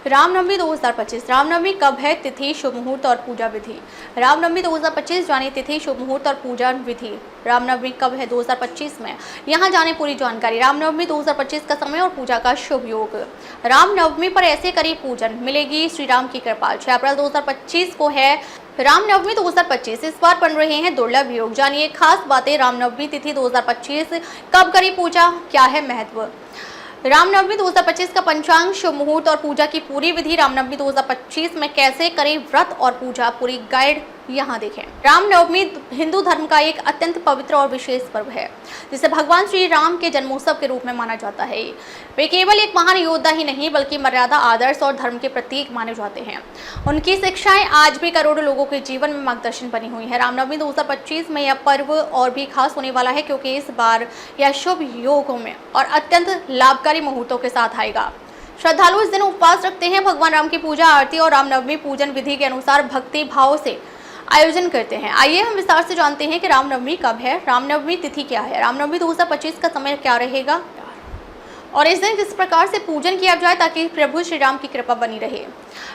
रामनवमी 2025 रामनवमी कब है? तिथि, शुभ मुहूर्त और पूजा विधि। रामनवमी 2025 जाने तिथि, शुभ मुहूर्त और पूजा विधि। रामनवमी कब है 2025 में, यहाँ जाने पूरी जानकारी। रामनवमी 2025 का समय और पूजा का शुभ योग। रामनवमी पर ऐसे करी पूजन, मिलेगी श्री राम की कृपा। 6 अप्रैल 2025 को है रामनवमी 2025। इस बार बन रहे हैं दुर्लभ योग, जानिए खास बातें। रामनवमी तिथि 2025 कब करी पूजा, क्या है महत्व। रामनवमी 2025 का पंचांग, शुभ मुहूर्त और पूजा की पूरी विधि। रामनवमी 2025 में कैसे करें व्रत और पूजा, पूरी गाइड यहाँ देखें। रामनवमी हिंदू धर्म का एक अत्यंत पवित्र और विशेष पर्व है, जिसे भगवान श्री राम के जन्मोत्सव के रूप में माना जाता है। वे केवल एक महान योद्धा ही नहीं, बल्कि मर्यादा, आदर्श और धर्म के प्रतीक माने जाते हैं। उनकी शिक्षाएं आज भी करोड़ों लोगों के जीवन में मार्गदर्शन बनी हुई है। रामनवमी 2025 में यह पर्व और भी खास होने वाला है, क्योंकि इस बार यह शुभ योगों में और अत्यंत लाभकारी मुहूर्तों के साथ आएगा। श्रद्धालु इस दिन उपवास रखते हैं, भगवान राम की पूजा, आरती और रामनवमी पूजन विधि के अनुसार भक्ति भाव से आयोजन करते हैं। आइए हम विस्तार से जानते हैं कि रामनवमी कब है, रामनवमी तिथि क्या है, रामनवमी 2025 का समय क्या रहेगा और इस दिन किस प्रकार से पूजन किया जाए ताकि प्रभु श्री राम की कृपा बनी रहे।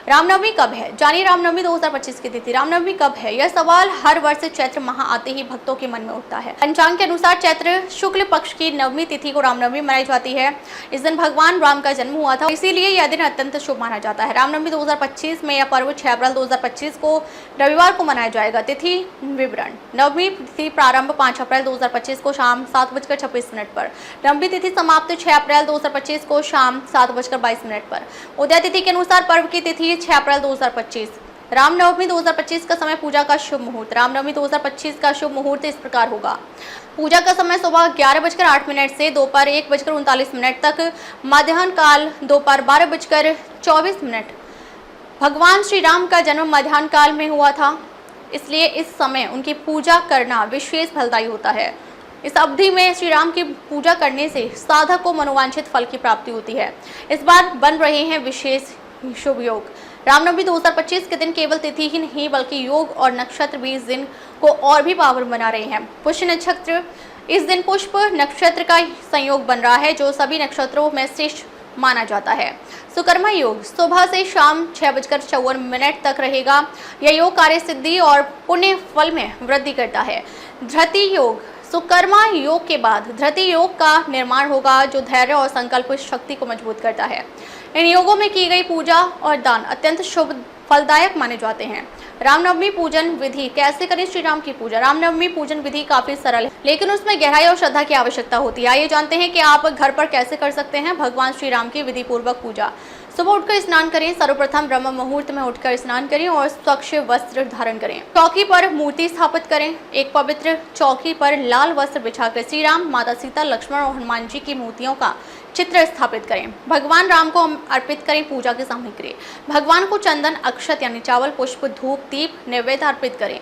रामनवमी कब है, जानिए रामनवमी 2025 की तिथि। रामनवमी कब है, यह सवाल हर वर्ष चैत्र माह आते ही भक्तों के मन में उठता है। पंचांग के अनुसार चैत्र शुक्ल पक्ष की नवमी तिथि को रामनवमी मनाई जाती है। इस दिन भगवान राम का जन्म हुआ था, इसीलिए यह दिन अत्यंत शुभ माना जाता है। रामनवमी 2025 में यह पर्व 6 अप्रैल 2025 को रविवार को मनाया जाएगा। तिथि विवरण। नवमी तिथि प्रारंभ 5 अप्रैल 2025 को शाम 7:26 पर। नवमी तिथि समाप्त 6 अप्रैल 2025 को शाम 7:22 पर। उदय तिथि के अनुसार पर्व की तिथि 6 अप्रैल 2025। रामनवमी 2025 का समय, पूजा का शुभ मुहूर्त। रामनवमी 2025 का शुभ मुहूर्त इस प्रकार होगा। पूजा का समय सुबह 11:08 से दोपहर 1:39 तक। मध्याह्न काल दोपहर 12:24। भगवान श्री राम का जन्म मध्याह्न काल में हुआ था, इसलिए इस समय उनकी पूजा करना विशेष फलदायी होता है। इस अवधि में श्री राम की पूजा करने से साधक को मनोवांछित फल की प्राप्ति होती है। इस बार बन रहे हैं विशेष शुभ योग। रामनवमी 2025 के दिन केवल तिथि ही नहीं, बल्कि योग और नक्षत्र भी इस दिन को और भी पावन बना रहे हैं। पुष्य नक्षत्र, इस दिन पुष्प नक्षत्र का संयोग बन रहा है, जो सभी नक्षत्रों में श्रेष्ठ माना जाता है। सुकर्मा योग सुबह से शाम 6:54 तक रहेगा। यह योग कार्य सिद्धि और पुण्य फल में वृद्धि करता है। धृति योग, सुकर्मा योग के बाद धृति योग का निर्माण होगा, जो धैर्य और संकल्प शक्ति को मजबूत करता है। इन योगों में की गई पूजा और दान अत्यंत शुभ फलदायक माने जाते हैं। रामनवमी पूजन विधि, कैसे करें श्री राम की पूजा। रामनवमी पूजन विधि काफी सरल है, लेकिन उसमें गहराई और श्रद्धा की आवश्यकता होती है। आइए जानते हैं कि आप घर पर कैसे कर सकते हैं भगवान श्री राम की विधि पूर्वक पूजा। सुबह उठकर स्नान करें। सर्वप्रथम ब्रह्म मुहूर्त में उठकर स्नान करें और स्वच्छ वस्त्र धारण करें। चौकी पर मूर्ति स्थापित करें। एक पवित्र चौकी पर लाल वस्त्र बिछाकर श्री राम, माता सीता, लक्ष्मण और हनुमान जी की मूर्तियों का चित्र स्थापित करें। भगवान राम को अर्पित करें पूजा की सामग्री। भगवान को चंदन, अक्षत यानी चावल, पुष्प, धूप, दीप, नैवेद्य अर्पित करें।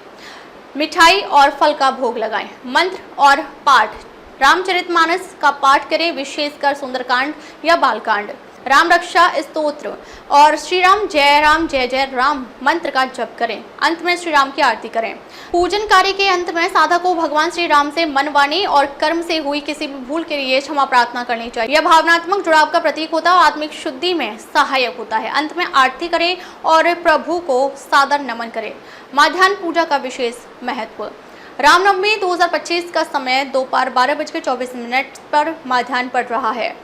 मिठाई और फल का भोग लगाएं। मंत्र और पाठ, रामचरितमानस का पाठ करें, विशेषकर सुंदरकांड या बालकांड, राम रक्षा स्तोत्र और श्री राम जय जय राम मंत्र का जप करें। अंत में श्री राम की आरती करें। पूजन कार्य के अंत में साधक को भगवान श्री राम से मन, वाणी और कर्म से हुई किसी भी भूल के लिए क्षमा प्रार्थना करनी चाहिए। यह भावनात्मक जुड़ाव का प्रतीक होता है और आत्मिक शुद्धि में सहायक होता है। अंत में आरती करें और प्रभु को सादर नमन करें। मध्याह्न पूजा का विशेष महत्व। रामनवमी 2025 का समय दोपहर 12:24 पर मध्याह्न पड़ रहा है।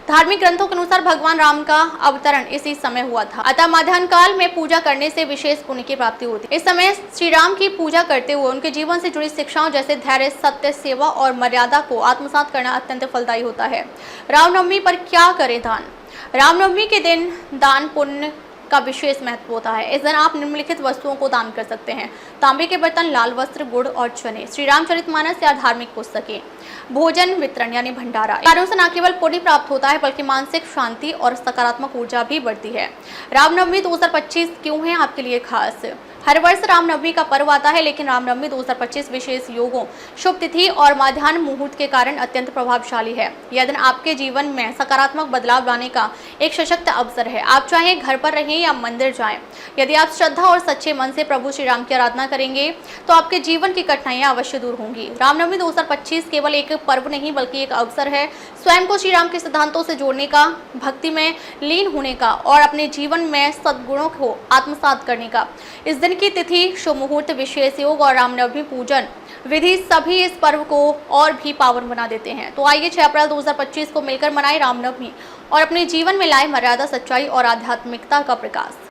धार्मिक ग्रंथों के अनुसार भगवान राम का अवतरण इसी समय हुआ था, अतः मध्याह्न काल में पूजा करने से विशेष पुण्य की प्राप्ति होती है। इस समय श्री राम की पूजा करते हुए उनके जीवन से जुड़ी शिक्षाओं जैसे धैर्य, सत्य, सेवा और मर्यादा को आत्मसात करना अत्यंत फलदायी होता है। रामनवमी पर क्या करें दान। रामनवमी के दिन दान पुण्य का विशेष महत्व होता है। इस दिन आप निम्नलिखित वस्तुओं को दान कर सकते हैं। तांबे के बर्तन, लाल वस्त्र, गुड़ और चने, श्री रामचरितमानस या धार्मिक पुस्तकें, भोजन वितरण यानी भंडारा। कार्यों से न केवल पुण्य प्राप्त होता है, बल्कि मानसिक शांति और सकारात्मक ऊर्जा भी बढ़ती है। रामनवमी 2025 क्यों है आपके लिए खास। हर वर्ष रामनवमी का पर्व आता है, लेकिन रामनवमी 2025 विशेष योगों, शुभ तिथि और मध्याह्न मुहूर्त के कारण अत्यंत प्रभावशाली है। यह दिन आपके जीवन में सकारात्मक बदलाव लाने का एक सशक्त अवसर है। आप चाहे घर पर रहें या मंदिर जाएं, यदि आप श्रद्धा और सच्चे मन से प्रभु श्री राम की आराधना करेंगे तो आपके जीवन की कठिनाइयां अवश्य दूर होंगी। रामनवमी 2025 केवल एक पर्व नहीं बल्कि एक अवसर है स्वयं को श्री राम के सिद्धांतों से जोड़ने का, भक्ति में लीन होने का और अपने जीवन में सद्गुणों को आत्मसात करने का। इस दिन की तिथि, शुभ मुहूर्त, विशेष योग और रामनवमी पूजन विधि सभी इस पर्व को और भी पावन बना देते हैं। तो आइए 6 अप्रैल 2025 को मिलकर मनाएं रामनवमी और अपने जीवन में लाए मर्यादा, सच्चाई और आध्यात्मिकता का प्रकाश।